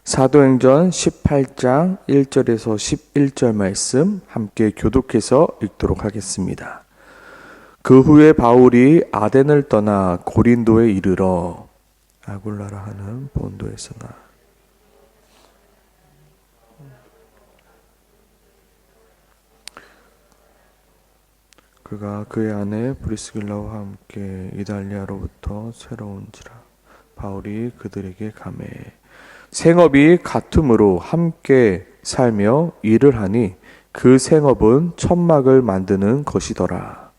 사도행전 18장 1절에서 11절 말씀 함께 교독해서 읽도록 하겠습니다. 그 후에 바울이 아덴을 떠나 고린도에 이르러 아굴라라 하는 본도에서나 그가 그의 아내 브리스길라와 함께 이달리아로부터 새로운지라 바울이 그들에게 가매 생업이 같음으로 함께 살며 일을 하니 그 생업은 천막을 만드는 것이더라.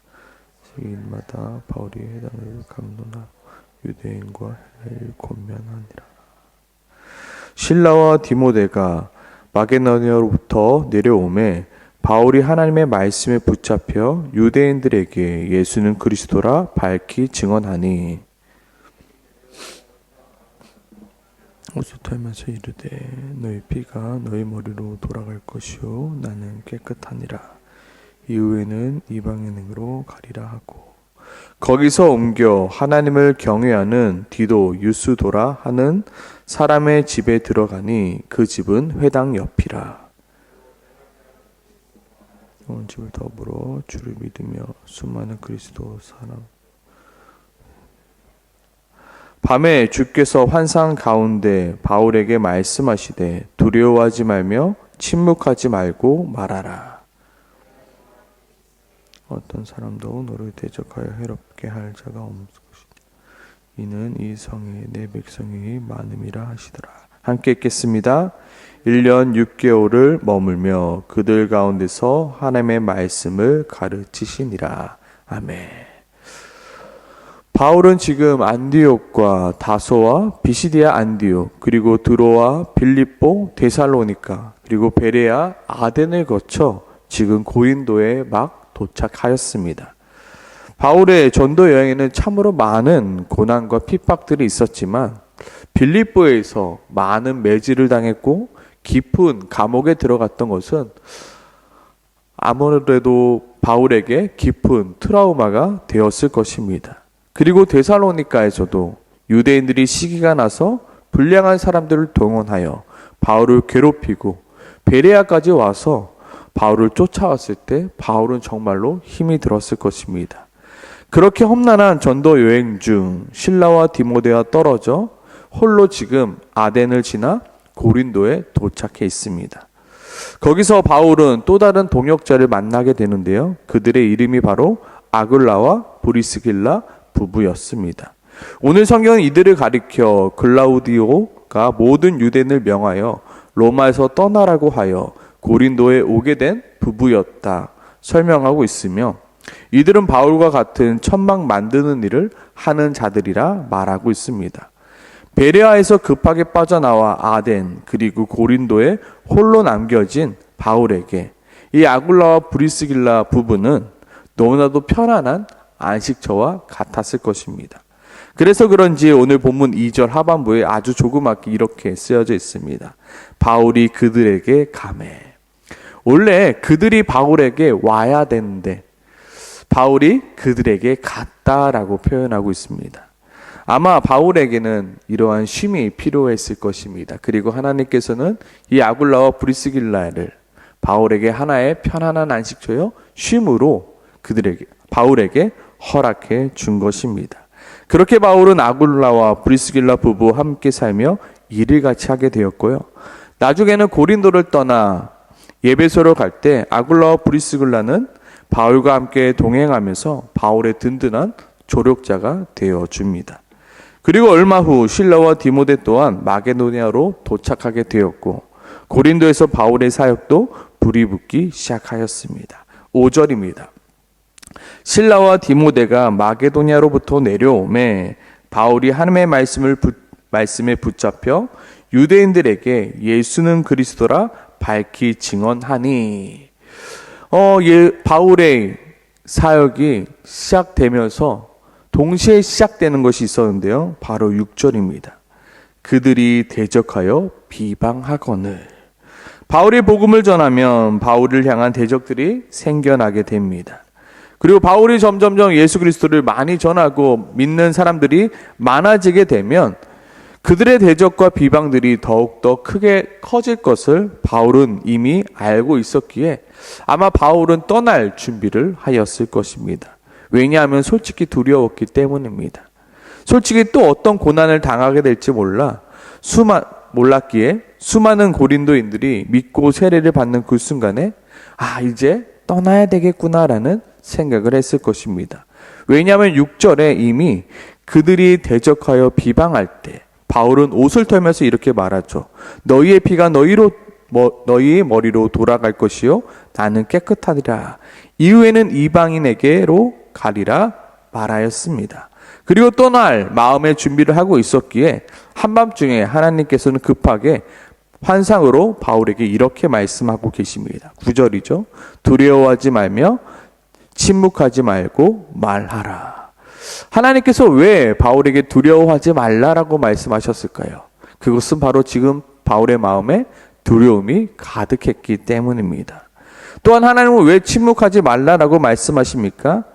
일마다 바울이 회당을 감론하고 유대인과 헬라인을 권면하니라. 실라와 디모데가 마게도냐로부터 내려오매 바울이 하나님의 말씀에 붙잡혀 유대인들에게 예수는 그리스도라 밝히 증언하니 옷을 털면서 이르되 너희 피가 너희 머리로 돌아갈 것이요 나는 깨끗하니라. 이후에는 이방인으로 가리라 하고 거기서 옮겨 하나님을 경외하는 디도 유스도라 하는 사람의 집에 들어가니 그 집은 회당 옆이라. 온 집을 더불어 주를 믿으며 수많은 그리스도 사람 밤에 주께서 환상 가운데 바울에게 말씀하시되 두려워하지 말며 침묵하지 말고 말하라. 어떤 사람도 너를 대적하여 해롭게 할 자가 없을 것이다. 이는 이 성에 내 백성이 많음이라 하시더라. 함께 읽겠습니다. 1년 6개월을 머물며 그들 가운데서 하나님의 말씀을 가르치시니라. 아멘. 바울은 지금 안디옥과 다소와 비시디아 안디옥 그리고 드로아 빌립보 데살로니가 그리고 베레아 아덴을 거쳐 지금 고린도에 막 도착하였습니다. 바울의 전도 여행에는 참으로 많은 고난과 핍박들이 있었지만 빌립보에서 많은 매질을 당했고 깊은 감옥에 들어갔던 것은 아무래도 바울에게 깊은 트라우마가 되었을 것입니다. 그리고 데살로니가에서도 유대인들이 시기가 나서 불량한 사람들을 동원하여 바울을 괴롭히고 베레아까지 와서 바울을 쫓아왔을 때 바울은 정말로 힘이 들었을 것입니다. 그렇게 험난한 전도 여행 중 실라와 디모데와 떨어져 홀로 지금 아덴을 지나 고린도에 도착해 있습니다. 거기서 바울은 또 다른 동역자를 만나게 되는데요. 그들의 이름이 바로 아굴라와 브리스길라 부부였습니다. 오늘 성경은 이들을 가리켜 글라우디오가 모든 유대인을 명하여 로마에서 떠나라고 하여 고린도에 오게 된 부부였다 설명하고 있으며 이들은 바울과 같은 천막 만드는 일을 하는 자들이라 말하고 있습니다. 베레아에서 급하게 빠져나와 아덴 그리고 고린도에 홀로 남겨진 바울에게 이 아굴라와 브리스길라 부부는 너무나도 편안한 안식처와 같았을 것입니다. 그래서 그런지 오늘 본문 2절 하반부에 아주 조그맣게 이렇게 쓰여져 있습니다. 바울이 그들에게 가매. 원래 그들이 바울에게 와야 되는데 바울이 그들에게 갔다라고 표현하고 있습니다. 아마 바울에게는 이러한 쉼이 필요했을 것입니다. 그리고 하나님께서는 이 아굴라와 브리스길라를 바울에게 하나의 편안한 안식처요 쉼으로 바울에게 허락해 준 것입니다. 그렇게 바울은 아굴라와 브리스길라 부부 함께 살며 일을 같이 하게 되었고요. 나중에는 고린도를 떠나 예배소로 갈 때 아굴라와 브리스길라는 바울과 함께 동행하면서 바울의 든든한 조력자가 되어 줍니다. 그리고 얼마 후 실라와 디모데 또한 마게도냐로 도착하게 되었고 고린도에서 바울의 사역도 불이 붙기 시작하였습니다. 5절입니다. 실라와 디모데가 마게도냐로부터 내려오매 바울이 하나님의 말씀에 붙잡혀 유대인들에게 예수는 그리스도라 밝히 증언하니 바울의 사역이 시작되면서 동시에 시작되는 것이 있었는데요. 바로 6절입니다. 그들이 대적하여 비방하거늘. 바울이 복음을 전하면 바울을 향한 대적들이 생겨나게 됩니다. 그리고 바울이 점점점 예수 그리스도를 많이 전하고 믿는 사람들이 많아지게 되면 그들의 대적과 비방들이 더욱더 크게 커질 것을 바울은 이미 알고 있었기에 아마 바울은 떠날 준비를 하였을 것입니다. 왜냐하면 솔직히 두려웠기 때문입니다. 솔직히 또 어떤 고난을 당하게 될지 몰랐기에 수많은 고린도인들이 믿고 세례를 받는 그 순간에 이제 떠나야 되겠구나라는 생각을 했을 것입니다. 왜냐하면 6절에 이미 그들이 대적하여 비방할 때 바울은 옷을 털면서 이렇게 말하죠. 너희의 피가 너희의 머리로 돌아갈 것이요 나는 깨끗하리라. 이후에는 이방인에게로 가리라 말하였습니다. 그리고 떠날 마음의 준비를 하고 있었기에 한밤중에 하나님께서는 급하게 환상으로 바울에게 이렇게 말씀하고 계십니다. 9절이죠. 두려워하지 말며 침묵하지 말고 말하라. 하나님께서 왜 바울에게 두려워하지 말라라고 말씀하셨을까요? 그것은 바로 지금 바울의 마음에 두려움이 가득했기 때문입니다. 또한 하나님은 왜 침묵하지 말라라고 말씀하십니까?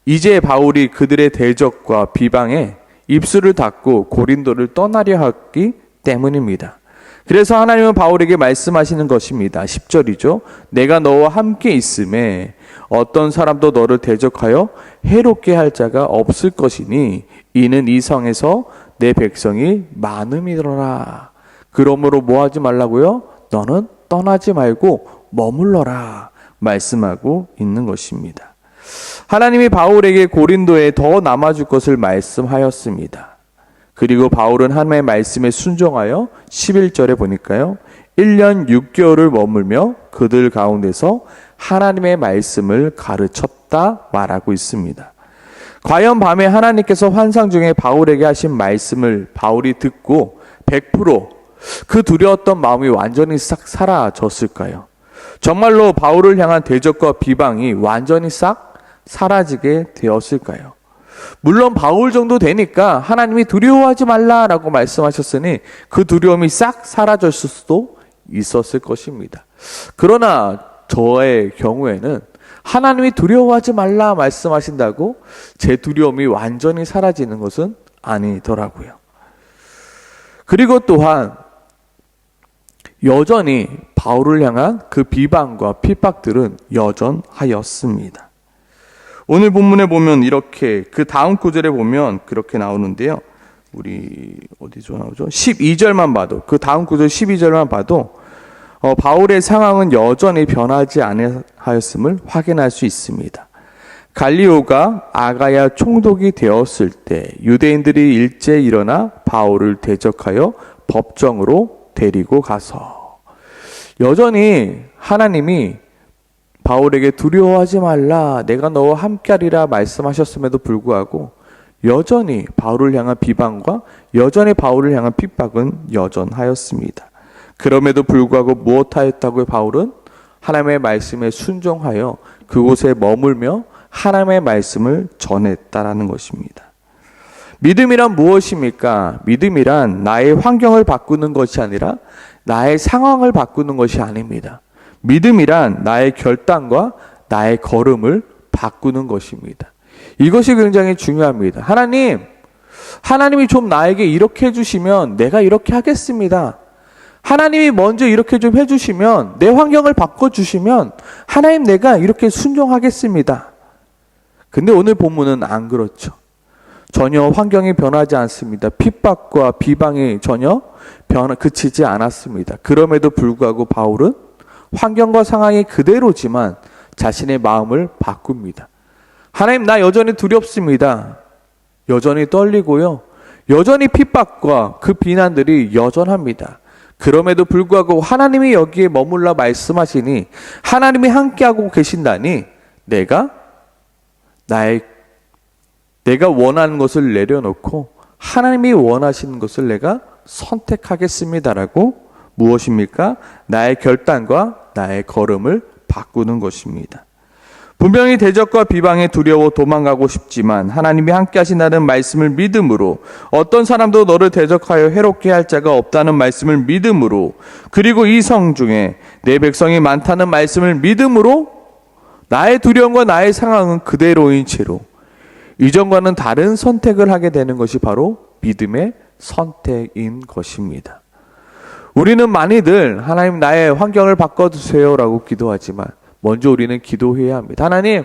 이제 바울이 그들의 대적과 비방에 입술을 닫고 고린도를 떠나려 했기 때문입니다. 그래서 하나님은 바울에게 말씀하시는 것입니다. 10절이죠. 내가 너와 함께 있음에 어떤 사람도 너를 대적하여 해롭게 할 자가 없을 것이니 이는 이 성에서 내 백성이 많음이더라. 그러므로 뭐 하지 말라고요? 너는 떠나지 말고 머물러라 말씀하고 있는 것입니다. 하나님이 바울에게 고린도에 더 남아줄 것을 말씀하였습니다. 그리고 바울은 하나님의 말씀에 순종하여 11절에 보니까요. 1년 6개월을 머물며 그들 가운데서 하나님의 말씀을 가르쳤다 말하고 있습니다. 과연 밤에 하나님께서 환상 중에 바울에게 하신 말씀을 바울이 듣고 100% 그 두려웠던 마음이 완전히 싹 사라졌을까요? 정말로 바울을 향한 대적과 비방이 완전히 싹 사라지게 되었을까요? 물론 바울 정도 되니까 하나님이 두려워하지 말라라고 말씀하셨으니 그 두려움이 싹 사라졌을 수도 있었을 것입니다. 그러나 저의 경우에는 하나님이 두려워하지 말라 말씀하신다고 제 두려움이 완전히 사라지는 것은 아니더라고요. 그리고 또한 여전히 바울을 향한 그 비방과 핍박들은 여전하였습니다. 오늘 본문에 보면 이렇게 그 다음 구절에 보면 그렇게 나오는데요. 우리 어디서 나오죠? 12절만 봐도 그 다음 구절 12절만 봐도 바울의 상황은 여전히 변하지 아니하였음을 확인할 수 있습니다. 갈리오가 아가야 총독이 되었을 때 유대인들이 일제 일어나 바울을 대적하여 법정으로 데리고 가서 여전히 하나님이 바울에게 두려워하지 말라 내가 너와 함께하리라 말씀하셨음에도 불구하고 여전히 바울을 향한 비방과 여전히 바울을 향한 핍박은 여전하였습니다. 그럼에도 불구하고 무엇하였다고요? 바울은 하나님의 말씀에 순종하여 그곳에 머물며 하나님의 말씀을 전했다라는 것입니다. 믿음이란 무엇입니까? 믿음이란 나의 환경을 바꾸는 것이 아니라 나의 상황을 바꾸는 것이 아닙니다. 믿음이란 나의 결단과 나의 걸음을 바꾸는 것입니다. 이것이 굉장히 중요합니다. 하나님이 좀 나에게 이렇게 해주시면 내가 이렇게 하겠습니다. 하나님이 먼저 이렇게 좀 해주시면 내 환경을 바꿔주시면 하나님 내가 이렇게 순종하겠습니다. 근데 오늘 본문은 안 그렇죠. 전혀 환경이 변하지 않습니다. 핍박과 비방이 전혀 그치지 않았습니다. 그럼에도 불구하고 바울은 환경과 상황이 그대로지만 자신의 마음을 바꿉니다. 하나님 나 여전히 두렵습니다. 여전히 떨리고요. 여전히 핍박과 그 비난들이 여전합니다. 그럼에도 불구하고 하나님이 여기에 머물러 말씀하시니 하나님이 함께하고 계신다니 내가 원하는 것을 내려놓고 하나님이 원하시는 것을 내가 선택하겠습니다라고 무엇입니까? 나의 결단과 나의 걸음을 바꾸는 것입니다. 분명히 대적과 비방에 두려워 도망가고 싶지만 하나님이 함께 하신다는 말씀을 믿음으로 어떤 사람도 너를 대적하여 해롭게 할 자가 없다는 말씀을 믿음으로 그리고 이 성 중에 내 백성이 많다는 말씀을 믿음으로 나의 두려움과 나의 상황은 그대로인 채로 이전과는 다른 선택을 하게 되는 것이 바로 믿음의 선택인 것입니다. 우리는 많이들 하나님 나의 환경을 바꿔주세요라고 기도하지만 먼저 우리는 기도해야 합니다. 하나님,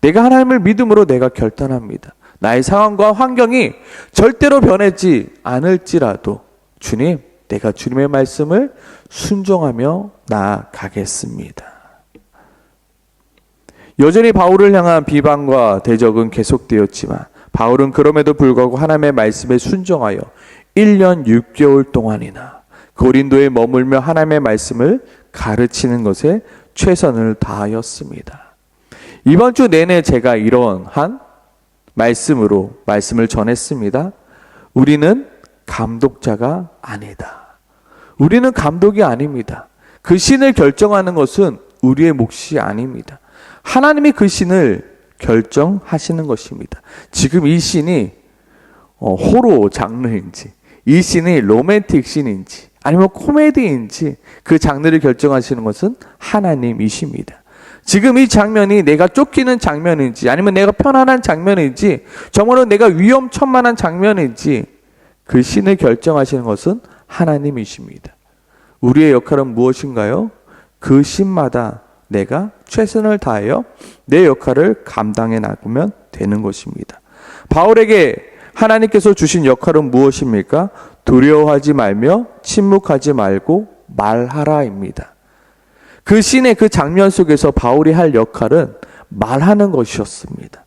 내가 하나님을 믿음으로 내가 결단합니다. 나의 상황과 환경이 절대로 변하지 않을지라도 주님, 내가 주님의 말씀을 순종하며 나아가겠습니다. 여전히 바울을 향한 비방과 대적은 계속되었지만 바울은 그럼에도 불구하고 하나님의 말씀에 순종하여 1년 6개월 동안이나 고린도에 머물며 하나님의 말씀을 가르치는 것에 최선을 다하였습니다. 이번 주 내내 제가 이러한 말씀으로 말씀을 전했습니다. 우리는 감독자가 아니다. 우리는 감독이 아닙니다. 그 신을 결정하는 것은 우리의 몫이 아닙니다. 하나님이 그 신을 결정하시는 것입니다. 지금 이 신이 호러 장르인지, 이 신이 로맨틱 신인지, 아니면 코미디인지 그 장르를 결정하시는 것은 하나님이십니다. 지금 이 장면이 내가 쫓기는 장면인지, 아니면 내가 편안한 장면인지, 정말로 내가 위험천만한 장면인지 그 신을 결정하시는 것은 하나님이십니다. 우리의 역할은 무엇인가요? 그 신마다 내가 최선을 다하여 내 역할을 감당해 나가면 되는 것입니다. 바울에게 하나님께서 주신 역할은 무엇입니까? 두려워하지 말며 침묵하지 말고 말하라입니다. 그 씬의 그 장면 속에서 바울이 할 역할은 말하는 것이었습니다.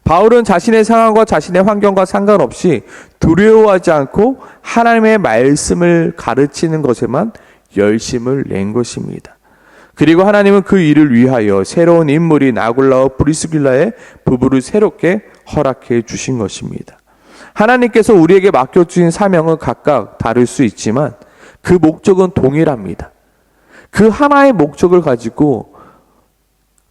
바울은 자신의 상황과 자신의 환경과 상관없이 두려워하지 않고 하나님의 말씀을 가르치는 것에만 열심을 낸 것입니다. 그리고 하나님은 그 일을 위하여 새로운 인물인 아굴라와 브리스길라의 부부를 새롭게 허락해 주신 것입니다. 하나님께서 우리에게 맡겨주신 사명은 각각 다를 수 있지만 그 목적은 동일합니다. 그 하나의 목적을 가지고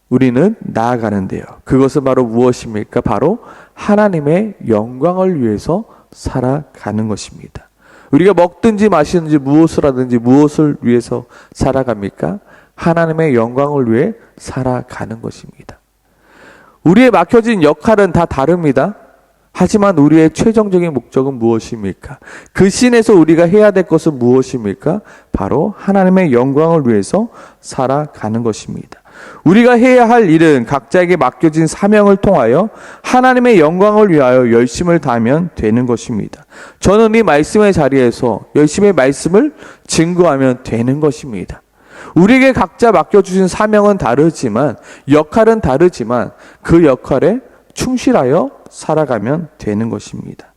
우리는 나아가는데요. 그것은 바로 무엇입니까? 바로 하나님의 영광을 위해서 살아가는 것입니다. 우리가 먹든지 마시든지 무엇을 하든지 무엇을 위해서 살아갑니까? 하나님의 영광을 위해 살아가는 것입니다. 우리의 맡겨진 역할은 다 다릅니다. 하지만 우리의 최종적인 목적은 무엇입니까? 그 신에서 우리가 해야 될 것은 무엇입니까? 바로 하나님의 영광을 위해서 살아가는 것입니다. 우리가 해야 할 일은 각자에게 맡겨진 사명을 통하여 하나님의 영광을 위하여 열심을 다하면 되는 것입니다. 저는 이 말씀의 자리에서 열심히 말씀을 증거하면 되는 것입니다. 우리에게 각자 맡겨주신 사명은 다르지만, 역할은 다르지만 그 역할에 충실하여 살아가면 되는 것입니다.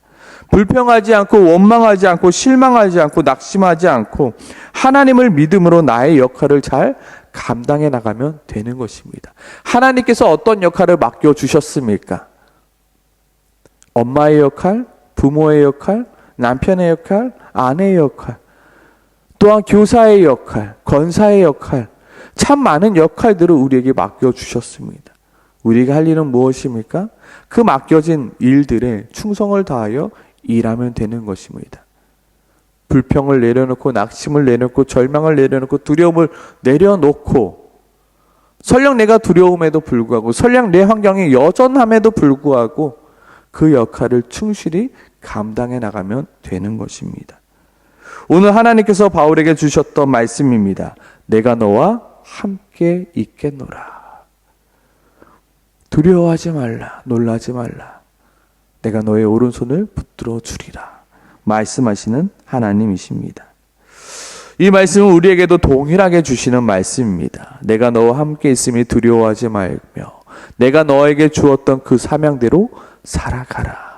불평하지 않고 원망하지 않고 실망하지 않고 낙심하지 않고 하나님을 믿음으로 나의 역할을 잘 감당해 나가면 되는 것입니다. 하나님께서 어떤 역할을 맡겨주셨습니까? 엄마의 역할, 부모의 역할, 남편의 역할, 아내의 역할, 또한 교사의 역할, 권사의 역할, 참 많은 역할들을 우리에게 맡겨주셨습니다. 우리가 할 일은 무엇입니까? 그 맡겨진 일들에 충성을 다하여 일하면 되는 것입니다. 불평을 내려놓고 낙심을 내려놓고 절망을 내려놓고 두려움을 내려놓고 설령 내가 두려움에도 불구하고 설령 내 환경이 여전함에도 불구하고 그 역할을 충실히 감당해 나가면 되는 것입니다. 오늘 하나님께서 바울에게 주셨던 말씀입니다. 내가 너와 함께 있겠노라. 두려워하지 말라. 놀라지 말라. 내가 너의 오른손을 붙들어 주리라. 말씀하시는 하나님이십니다. 이 말씀은 우리에게도 동일하게 주시는 말씀입니다. 내가 너와 함께 있음이 두려워하지 말며 내가 너에게 주었던 그 사명대로 살아가라.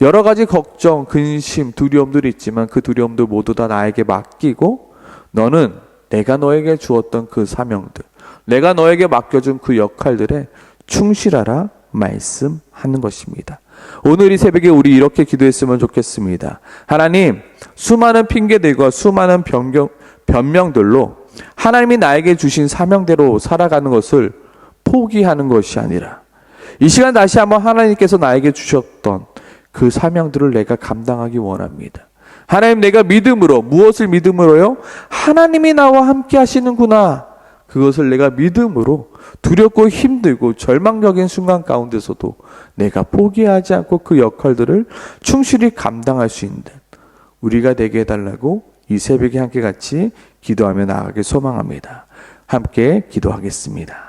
여러 가지 걱정, 근심, 두려움들이 있지만 그 두려움들 모두 다 나에게 맡기고 너는 내가 너에게 주었던 그 사명들, 내가 너에게 맡겨준 그 역할들에 충실하라 말씀하는 것입니다. 오늘 이 새벽에 우리 이렇게 기도했으면 좋겠습니다. 하나님, 수많은 핑계들과 수많은 변명들로 하나님이 나에게 주신 사명대로 살아가는 것을 포기하는 것이 아니라 이 시간 다시 한번 하나님께서 나에게 주셨던 그 사명들을 내가 감당하기 원합니다. 하나님, 내가 믿음으로, 무엇을 믿음으로요? 하나님이 나와 함께 하시는구나. 그것을 내가 믿음으로 두렵고 힘들고 절망적인 순간 가운데서도 내가 포기하지 않고 그 역할들을 충실히 감당할 수 있는 우리가 되게 해달라고 이 새벽에 함께 같이 기도하며 나아가길 소망합니다. 함께 기도하겠습니다.